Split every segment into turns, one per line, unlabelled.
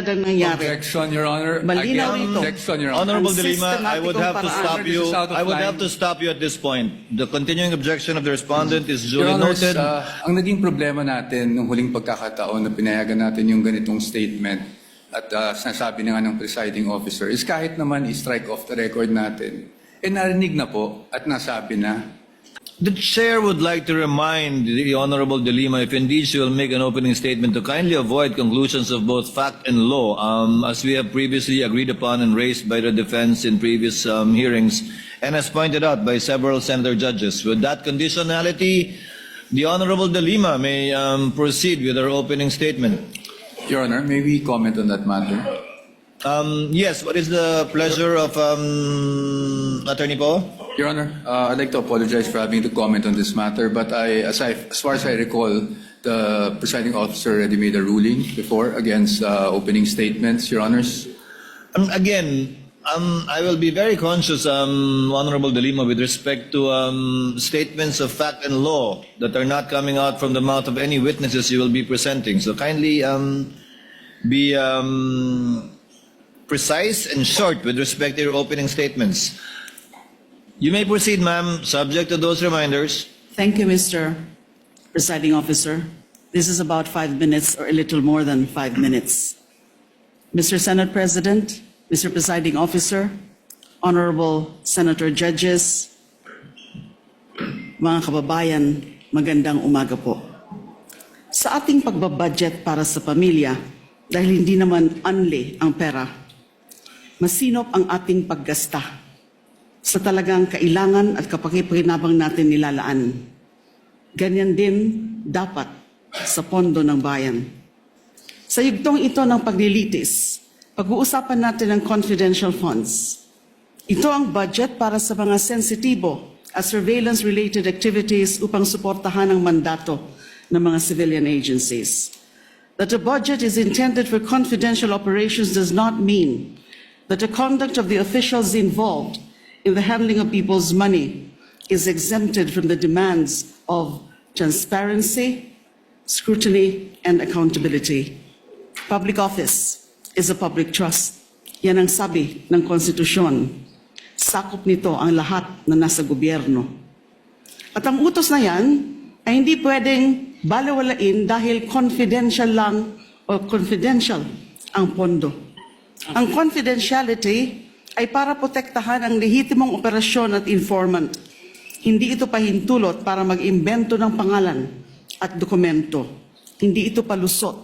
ang nangyari.
Objection, Your Honor.
Malinaw
Again,
ito.
objection, Your Honor.
Honorable
Ang
De Lima, I would have to
sistematikong
stop
paraan.
you.
This is out of
I would
line.
have to stop you at this point. The continuing objection of the respondent is
Your
duly
Honor,
noted.
ang naging problema natin nung huling pagkakataon na pinayagan natin yung ganitong statement at sinasabi na nga ng presiding officer is kahit naman i-strike off the record natin, narinig na po at nasabi na.
The chair would like to remind the Honorable De Lima, if indeed she will make an opening statement, to kindly avoid conclusions of both fact and law, as we have previously agreed upon and raised by the defense in previous hearings, and as pointed out by several senator judges. With that conditionality, the Honorable De Lima may proceed with her opening statement.
Your Honor, may we comment on that matter?
Yes, what is the pleasure of Attorney Poe?
Your Honor, I'd like to apologize for having to comment on this matter, but as far as I recall, the presiding officer already made a ruling before against opening statements, Your Honors.
Again, I will be very conscious, Honorable De Lima, with respect to statements of fact and law that are not coming out from the mouth of any witnesses you will be presenting. So kindly be precise and short with respect to your opening statements. You may proceed, ma'am, subject to those reminders.
Thank you, Mr. Presiding Officer. This is about 5 minutes or a little more than 5 minutes. Mr. Senate President, Mr. Presiding Officer, Honorable Senator Judges, mga kababayan, magandang umaga po. Sa ating pagbabudget para sa pamilya, dahil hindi naman unli ang pera, masinop ang ating paggasta sa talagang kailangan at kapakipakinabang natin nilalaan. Ganyan din dapat sa pondo ng bayan. Sa yugtong ito ng paglilitis, pag-uusapan natin ang confidential funds. Ito ang budget para sa mga sensitibo at surveillance-related activities upang suportahan ang mandato ng mga civilian agencies. That a budget is intended for confidential operations does not mean that the conduct of the officials involved in the handling of people's money is exempted from the demands of transparency, scrutiny, and accountability. Public office is a public trust. Yan ang sabi ng konstitusyon. Sakop nito ang lahat na nasa gobyerno. At ang utos na yan ay hindi pwedeng balewalain dahil confidential lang o confidential ang pondo. Ang confidentiality ay para protektahan ang lehitimong operasyon at informant. Hindi ito pahintulot para mag-imbento ng pangalan at dokumento. Hindi ito palusot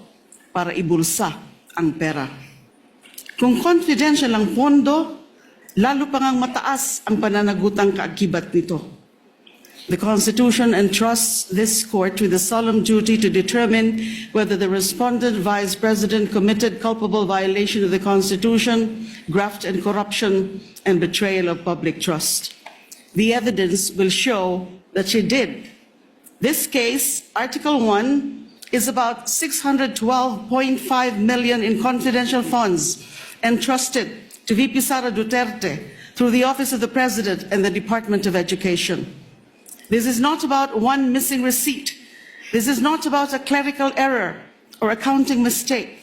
para ibulsa ang pera. Kung confidential ang pondo, lalo pa ngang mataas ang pananagutang kaakibat nito. The Constitution entrusts this court with the solemn duty to determine whether the respondent Vice President committed culpable violation of the Constitution, graft and corruption, and betrayal of public trust. The evidence will show that she did. This case, Article 1, is about 612.5 million in confidential funds entrusted to VP Sara Duterte through the Office of the President and the Department of Education. This is not about one missing receipt. This is not about a clerical error or accounting mistake.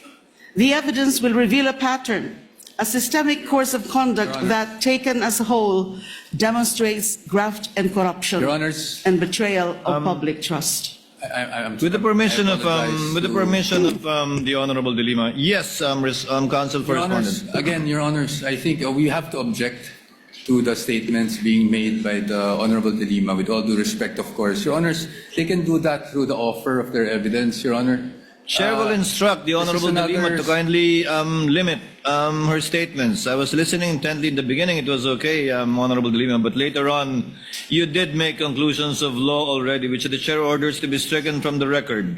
The evidence will reveal a pattern, a systemic course of conduct that, taken as a whole, demonstrates graft and corruption
Your Honors,
and betrayal of public trust.
With the permission
I
of
apologize to-
the Honorable De Lima, yes, Counsel for
Your Honors,
Respondent.
again, Your Honors, I think we have to object to the statements being made by the Honorable De Lima, with all due respect, of course. Your Honors, they can do that through the offer of their evidence, Your Honor.
Chair will instruct the
this is
Honorable De Lima
another-
to kindly limit her statements. I was listening intently in the beginning. It was okay, Honorable De Lima, but later on, you did make conclusions of law already, which the chair orders to be stricken from the record.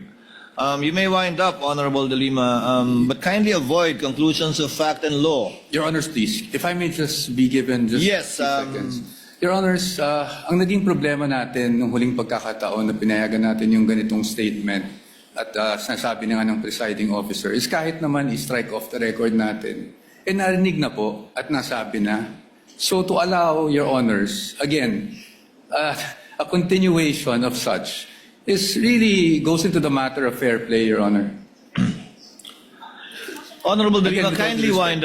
You may wind up, Honorable De Lima, but kindly avoid conclusions of fact and law.
Your Honors, please, if I may just be given just
Yes,
60 seconds. Your Honors, ang naging problema natin nung huling pagkakataon na pinayagan natin yung ganitong statement at sinasabi na nga ng presiding officer is kahit naman i-strike off the record natin, narinig na po at nasabi na. So to allow, Your Honors, again, a continuation of such is really goes into the matter of fair play, Your Honor.
Honorable De
Again,
Lima,
with all due
kindly
respect.
wind